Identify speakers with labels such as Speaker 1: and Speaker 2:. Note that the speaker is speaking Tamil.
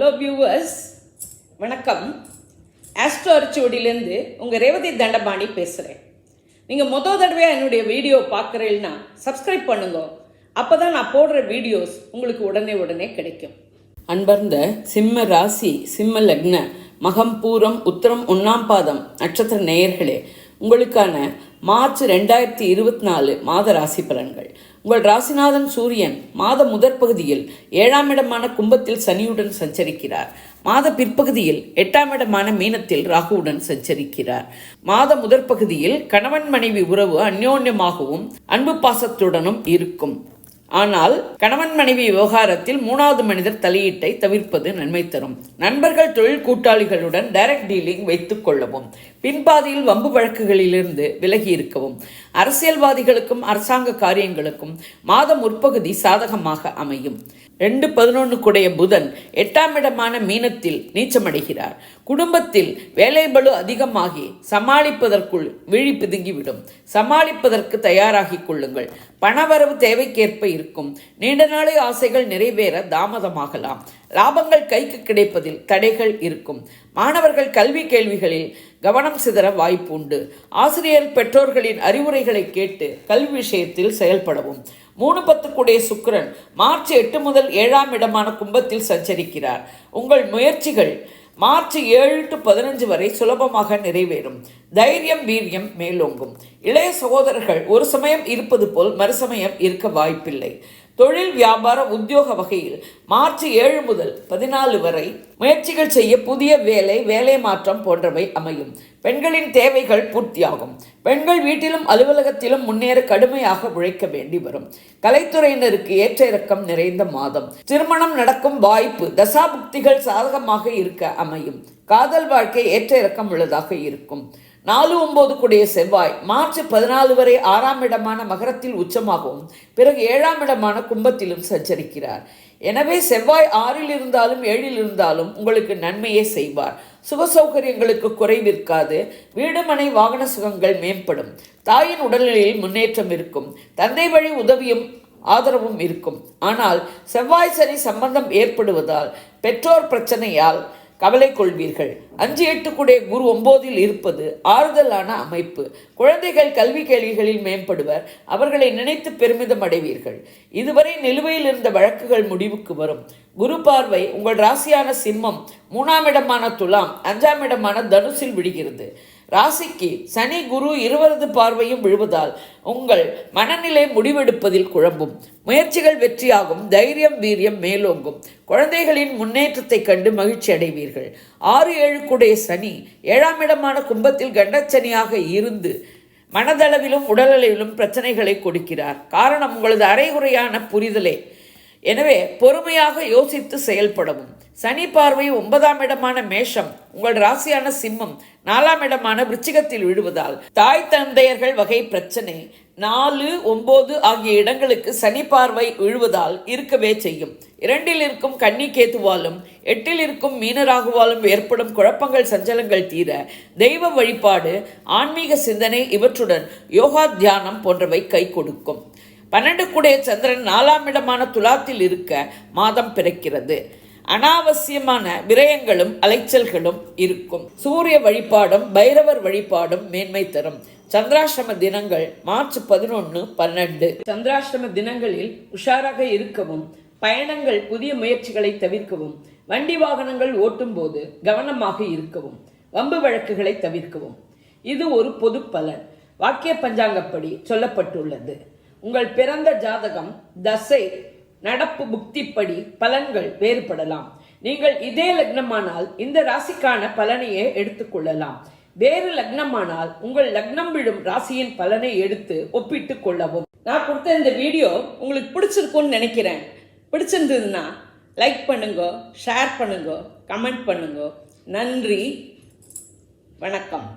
Speaker 1: ஹலோ வியூவர்ஸ், வணக்கம். ஆஸ்ட்ரோ அரிச்சுவடியிலேருந்து உங்கள் ரேவதி தண்டபாணி பேசுகிறேன். நீங்கள் தடவையாக என்னுடைய வீடியோ பார்க்குறீங்கன்னா சப்ஸ்கிரைப் பண்ணுங்க. அப்போ தான் நான் போடுற வீடியோஸ் உங்களுக்கு உடனே கிடைக்கும். அன்பர்ந்த சிம்ம ராசி, சிம்ம லக்ன, மகம், பூரம், உத்திரம், 1ஆம் பாதம் நட்சத்திர நேயர்களே, உங்களுக்கான மார்ச் 2024 மாத ராசி பலன்கள். உங்கள் ராசிநாதன் சூரியன் மாத முதற் பகுதியில் 7ஆம் இடமான கும்பத்தில் சனியுடன் சஞ்சரிக்கிறார். மாத பிற்பகுதியில் 8ஆம் இடமான மீனத்தில் ராகுவுடன் சஞ்சரிக்கிறார். மாத முதற் பகுதியில் கணவன் மனைவி உறவு அந்யோன்யமாகவும் அன்பு பாசத்துடனும் இருக்கும். ஆனால் கணவன் மனைவி விவகாரத்தில் 3வது மனிதர் தலையீட்டை தவிர்ப்பது நன்மை தரும். நண்பர்கள், தொழில் கூட்டாளிகளுடன் டைரக்ட் டீலிங் வைத்துக் கொள்ளவும். பின்பாதையில் வம்பு வழக்குகளிலிருந்து விலகி இருக்கவும். அரசியல்வாதிகளுக்கும் அரசாங்க காரியங்களுக்கும் மாத முற்பகுதி சாதகமாக அமையும். 2-11 குடைய புதன் 8ஆம் இடமான மீனத்தில் நீச்சமடைகிறார். குடும்பத்தில் வேலைபளு அதிகமாகி சமாளிப்பதற்குள் விழி பிதுங்கிவிடும். சமாளிப்பதற்கு தயாராகி கொள்ளுங்கள். பணவரவு தேவைக்கேற்ப இருக்கும். நீண்ட நாளை ஆசைகள் நிறைவேற தாமதமாகலாம். லாபங்கள் கைக்கு கிடைப்பதில் தடைகள் இருக்கும். மாணவர்கள் கல்வி கேள்விகளில் கவனம் சிதற வாய்ப்பு உண்டு. ஆசிரியர் பெற்றோர்களின் அறிவுரைகளை கேட்டு கல்வி விஷயத்தில் செயல்படவும். 3-10 குடைய சுக்கிரன் மார்ச் 8 முதல் 7ஆம் இடமான கும்பத்தில் சஞ்சரிக்கிறார். உங்கள் முயற்சிகள் மார்ச் 7-15 வரை சுலபமாக நிறைவேறும். தைரியம், வீரியம் மேலோங்கும். இளைய சகோதரர்கள் ஒரு சமயம் இருப்பது போல் மறுசமயம் இருக்க வாய்ப்பில்லை. தொழில், வியாபார, உத்தியோக வகையில் மார்ச் 7 முதல் 14 வரை முயற்சிகள் செய்ய புதிய வேலை மாற்றம் போன்றவை அமையும். பெண்களின் தேவைகள் பூர்த்தியாகும். பெண்கள் வீட்டிலும் அலுவலகத்திலும் முன்னேற கடுமையாக உழைக்க வேண்டி வரும். கலைத்துறையினருக்கு ஏற்ற இறக்கம் நிறைந்த மாதம். திருமணம் நடக்கும் வாய்ப்பு, தசாபுக்திகள் சாதகமாக இருக்க அமையும். காதல் வாழ்க்கை ஏற்ற இறக்கம் உள்ளதாக இருக்கும். 4-9 குடைய செவ்வாய் மார்ச் 14 வரை 6ஆம் இடமான மகரத்தில் உச்சமாகவும் பிறகு 7ஆம் இடமான கும்பத்திலும் சஞ்சரிக்கிறார். எனவே செவ்வாய் 6இல் இருந்தாலும் 7இல் இருந்தாலும் உங்களுக்கு நன்மையே செய்வார். சுக சௌகரியங்களுக்கு குறைவிருக்காது. வீடு, மனை, வாகன சுகங்கள் மேம்படும். தாயின் உடல்நிலையில் முன்னேற்றம் இருக்கும். தந்தை வழி உதவியும் ஆதரவும் இருக்கும். ஆனால் செவ்வாய் சனி சம்பந்தம் ஏற்படுவதால் பெற்றோர் பிரச்சனையால் கவலை கொள்வீர்கள். 5-8 குடைய குரு 9இல் இருப்பது ஆறுதலான அமைப்பு. குழந்தைகள் கல்வி கேள்விகளில் மேம்படுவர். அவர்களை நினைத்து பெருமிதம் அடைவீர்கள். இதுவரை நிலுவையில் இருந்த வழக்குகள் முடிவுக்கு வரும். குரு பார்வை உங்கள் ராசியான சிம்மம், 3ஆம் இடமான துலாம், 5ஆம் இடமான தனுசில் விடுகிறது. ராசிக்கு சனி, குரு இருவரது பார்வையும் விழுவதால் உங்கள் மனநிலை முடிவெடுப்பதில் குழம்பும். முயற்சிகள் வெற்றியாகும். தைரியம், வீரியம் மேலோங்கும். குழந்தைகளின் முன்னேற்றத்தை கண்டு மகிழ்ச்சி அடைவீர்கள். 6-7 குடைய சனி 7ஆம் இடமான கும்பத்தில் கண்டச்சனியாக இருந்து மனதளவிலும் உடலளவிலும் பிரச்சனைகளை கொடுக்கிறார். காரணம் உங்களது அரைகுறையான புரிதலே. எனவே பொறுமையாக யோசித்து செயல்படவும். சனி பார்வை 9ஆம் இடமான மேஷம், உங்கள் ராசியான சிம்மம் 4ஆம் இடமான விருச்சிகத்தில் விழுவதால் தாய் தந்தையர்கள் வகை பிரச்சனை 4-9 ஆகிய இடங்களுக்கு சனி பார்வை விழுவதால் இருக்கவே செய்யும். 2இல் இருக்கும் கன்னி கேதுவாலும் 8இல் இருக்கும் மீனராகுவாலும் ஏற்படும் குழப்பங்கள், சஞ்சலங்கள் தீர தெய்வ வழிபாடு, ஆன்மீக சிந்தனை, இவற்றுடன் யோகா, தியானம் போன்றவை கை கொடுக்கும். 12 குடைய சந்திரன் 4ஆம் இடமான துலாத்தில் இருக்க மாதம் பிறக்கிறது. அனாவசியமான விரயங்களும் அலைச்சல்களும் இருக்கும். சூரிய வழிபாடும் பைரவர் வழிபாடும் மேன்மை தரும். சந்திராஷ்டம தினங்கள் மார்ச் 11-12. சந்திராஷ்டம தினங்களில் உஷாராக இருக்கவும், பயணங்கள், புதிய முயற்சிகளை தவிர்க்கவும், வண்டி வாகனங்கள் ஓட்டும் போது கவனமாக இருக்கவும், வம்பு வழக்குகளை தவிர்க்கவும். இது ஒரு பொது பலன். வாக்கிய பஞ்சாங்கப்படி சொல்லப்பட்டுள்ளது. உங்கள் பிறந்த ஜாதகம், தசை, நடப்பு, புக்திப்படி பலன்கள் வேறுபடலாம். நீங்கள் இதே லக்னமானால் இந்த ராசிக்கான பலனையே எடுத்துக்கொள்ளலாம். வேறு லக்னமானால் உங்கள் லக்னம் விழும் ராசியின் பலனை எடுத்து ஒப்பிட்டு கொள்ளவும். நான் கொடுத்த இந்த வீடியோ உங்களுக்கு பிடிச்சிருக்கும்னு நினைக்கிறேன். பிடிச்சிருந்ததுன்னா லைக் பண்ணுங்க, ஷேர் பண்ணுங்க, கமெண்ட் பண்ணுங்க. நன்றி, வணக்கம்.